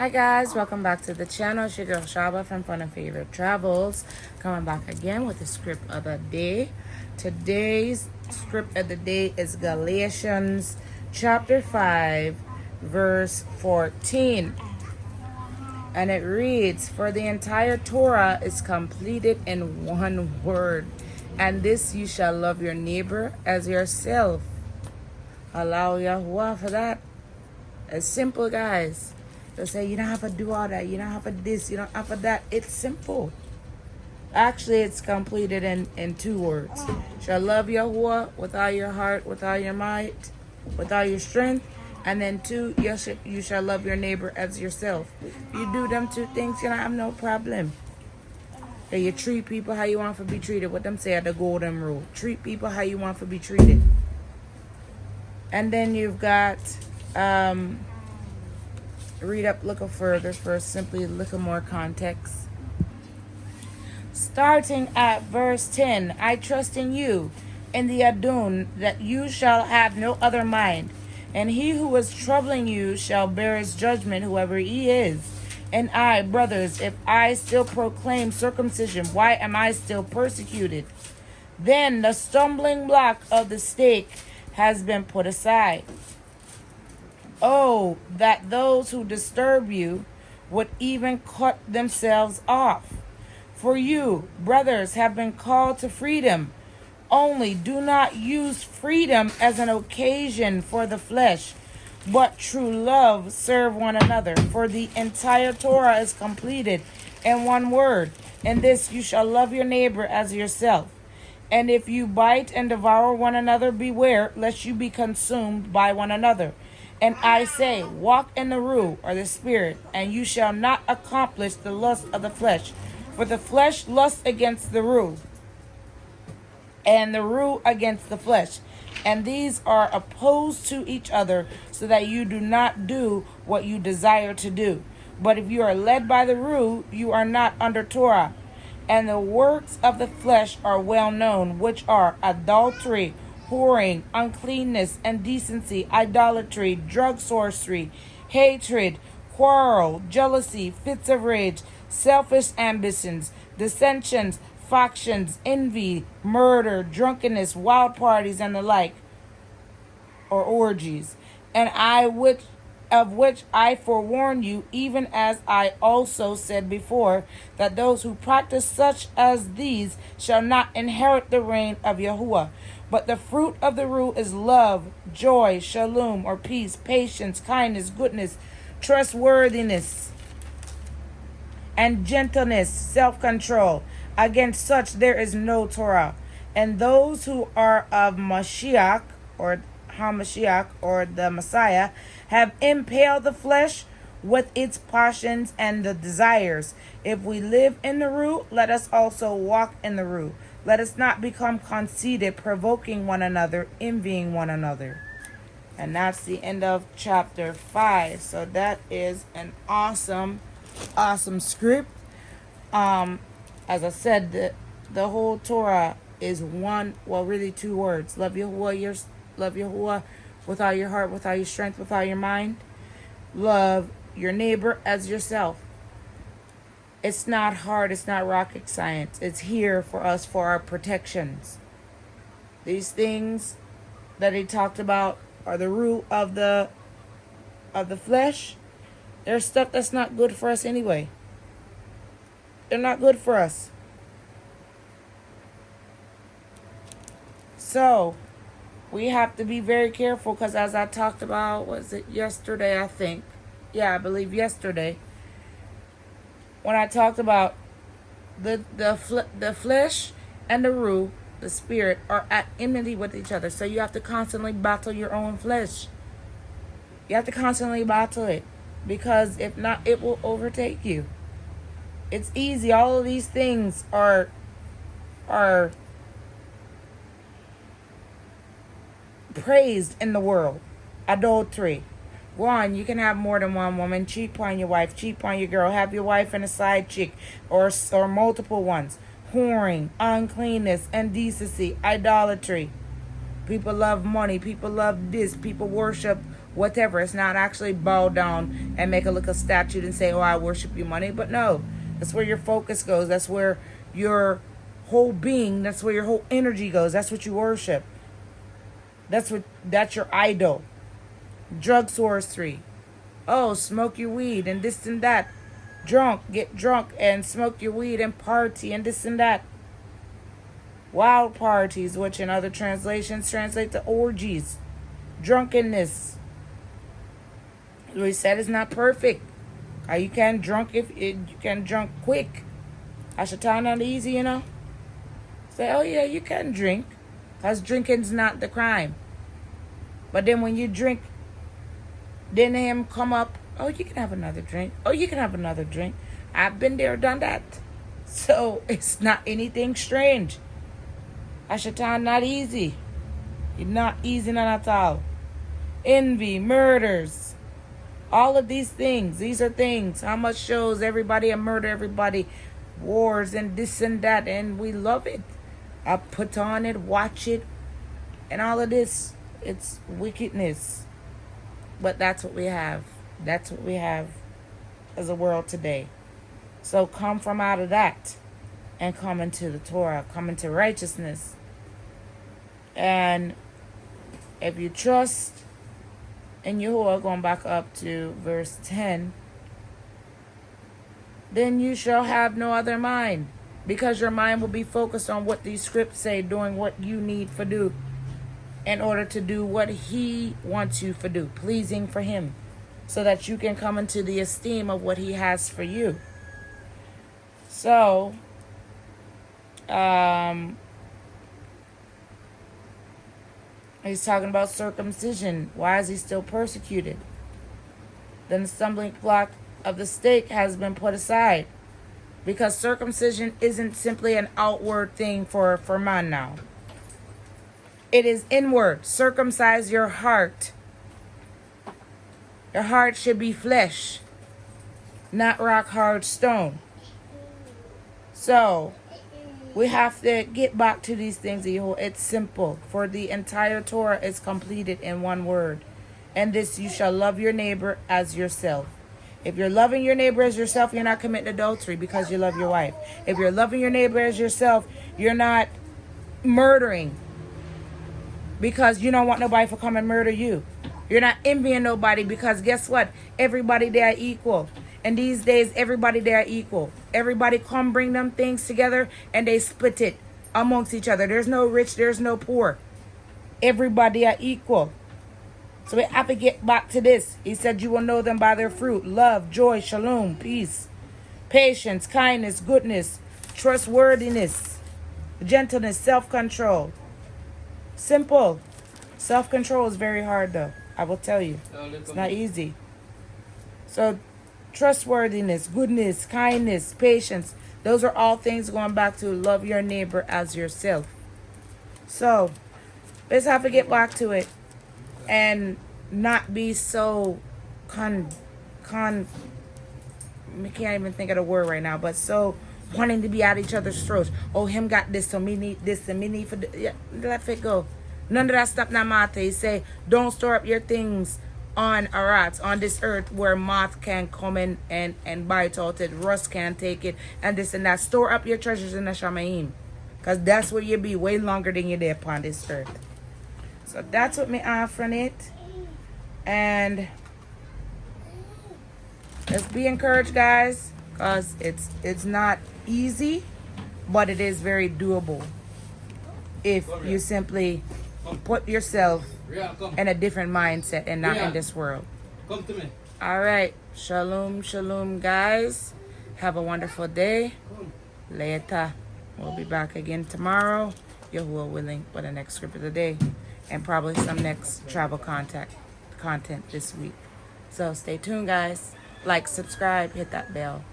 Hi guys, welcome back to the channel. It's your girl Shaba from Fun and Favorite Travels. Coming back again with the script of the day. Today's script of the day is Galatians chapter 5 verse 14. And it reads, "For the entire Torah is completed in one word, and this you shall love your neighbor as yourself." Allow Yahuwah for that. It's simple, guys. They'll say, you don't have to do all that. You don't have to this. You don't have to that. It's simple. Actually, it's completed in 2 words. Shall love Yahuwah with all your heart, with all your might, with all your strength. And then 2, you shall love your neighbor as yourself. If you do them 2 things, you don't have no problem. And you treat people how you want to be treated. What them say at the golden rule. Treat people how you want to be treated. And then you've got... read up, look up further first, simply look at more context. Starting at verse 10, "I trust in you, in the Adon, that you shall have no other mind. And he who is troubling you shall bear his judgment, whoever he is. And I, brothers, if I still proclaim circumcision, why am I still persecuted? Then the stumbling block of the stake has been put aside. Oh, that those who disturb you would even cut themselves off. For you, brothers, have been called to freedom. Only do not use freedom as an occasion for the flesh, but true love serve one another. For the entire Torah is completed in one word. In this you shall love your neighbor as yourself. And if you bite and devour one another, beware lest you be consumed by one another. And I say, walk in the rule or the spirit, and you shall not accomplish the lust of the flesh. For the flesh lusts against the rule, and the rule against the flesh. And these are opposed to each other, so that you do not do what you desire to do. But if you are led by the rule, you are not under Torah. And the works of the flesh are well known, which are adultery, whoring, uncleanness, indecency, idolatry, drug sorcery, hatred, quarrel, jealousy, fits of rage, selfish ambitions, dissensions, factions, envy, murder, drunkenness, wild parties, and the like, or orgies. And of which I forewarn you, even as I also said before, that those who practice such as these shall not inherit the reign of Yahuwah. But the fruit of the rule is love, joy, shalom, or peace, patience, kindness, goodness, trustworthiness, and gentleness, self-control. Against such there is no Torah. And those who are of Mashiach, or HaMashiach, or the Messiah, have impaled the flesh with its passions and the desires. If we live in the rule, let us also walk in the rule. Let us not become conceited, provoking one another, envying one another." And that's the end of chapter 5. So that is an awesome script. As I said, the whole Torah is really 2 words. Love Yahuwah with all your heart, with all your strength, with all your mind. Love your neighbor as yourself. It's not hard. It's not rocket science. It's here for us for our protections. These things that he talked about are the root of the flesh. There's stuff that's not good for us anyway. They're not good for us. So we have to be very careful, because as I talked about, was it yesterday, I think? Yeah, I believe yesterday. When I talked about the flesh and the ruh, the spirit, are at enmity with each other. So you have to constantly battle your own flesh. You have to constantly battle it, because if not, it will overtake you. It's easy. All of these things are praised in the world. Adultery. One, you can have more than one woman. Cheat on your wife. Cheat on your girl. Have your wife and a side chick, or multiple ones. Whoring, uncleanness, indecency, idolatry. People love money. People love this. People worship whatever. It's not actually bow down and make a look a statue and say, oh, I worship you, money. But no, that's where your focus goes. That's where your whole being, that's where your whole energy goes. That's what you worship. That's your idol. Drug sorcery. Oh, smoke your weed and this and that. Get drunk and smoke your weed and party and this and that. Wild parties, which in other translations translate to orgies. Drunkenness. We said it's not perfect. You can drunk you can drunk quick. Ashatan not easy, you know. Say, oh yeah, you can drink, cause drinking's not the crime. But then when you drink, then him come up. Oh, you can have another drink. Oh, you can have another drink. I've been there, done that. So it's not anything strange. Ashatan not easy. It's not easy none at all. Envy, murders, all of these things. These are things. How much shows everybody and murder everybody, wars and this and that, and we love it. I put on it, watch it, and all of this. It's wickedness. But that's what we have. That's what we have as a world today. So come from out of that and come into the Torah, come into righteousness. And if you trust in Yahuwah, going back up to verse 10, then you shall have no other mind, because your mind will be focused on what these scripts say, doing what you need for do in order to do what he wants you to do, pleasing for him, so that you can come into the esteem of what he has for you. So, he's talking about circumcision. Why is he still persecuted? Then the stumbling block of the stake has been put aside, because circumcision isn't simply an outward thing for man now. It is inward. Circumcise your heart. Your heart should be flesh, not rock hard stone. So we have to get back to these things. It's simple. For the entire Torah is completed in one word. And this, you shall love your neighbor as yourself. If you're loving your neighbor as yourself, you're not committing adultery because you love your wife. If you're loving your neighbor as yourself, you're not murdering because you don't want nobody to come and murder you. You're not envying nobody because guess what? Everybody there are equal. And these days, everybody there are equal. Everybody come bring them things together and they split it amongst each other. There's no rich, there's no poor. Everybody are equal. So we have to get back to this. He said, you will know them by their fruit. Love, joy, shalom, peace, patience, kindness, goodness, trustworthiness, gentleness, self-control. Simple. Self-control is very hard though. I will tell you. It's not easy. So trustworthiness, goodness, kindness, patience. Those are all things going back to love your neighbor as yourself. So let's have to get back to it and not be so I can't even think of the word right now, but so wanting to be at each other's throats. Oh, him got this, so me need this, and me need for this. Yeah, let it go. None of that stuff na matter. He say, don't store up your things on Arat, on this earth where moth can come in and bite out it, rust can take it, and this and that. Store up your treasures in the Shamaim, because that's where you'll be way longer than you're there upon this earth. So that's what me offering it. And let's be encouraged, guys, because it's not easy, but it is very doable if you simply put yourself in a different mindset and not in this world. Come to me. All right. Shalom, shalom, guys. Have a wonderful day. Later. We'll be back again tomorrow, Yahuwah willing, for the next script of the day. And probably some next travel content this week. So stay tuned, guys. Like, subscribe, hit that bell.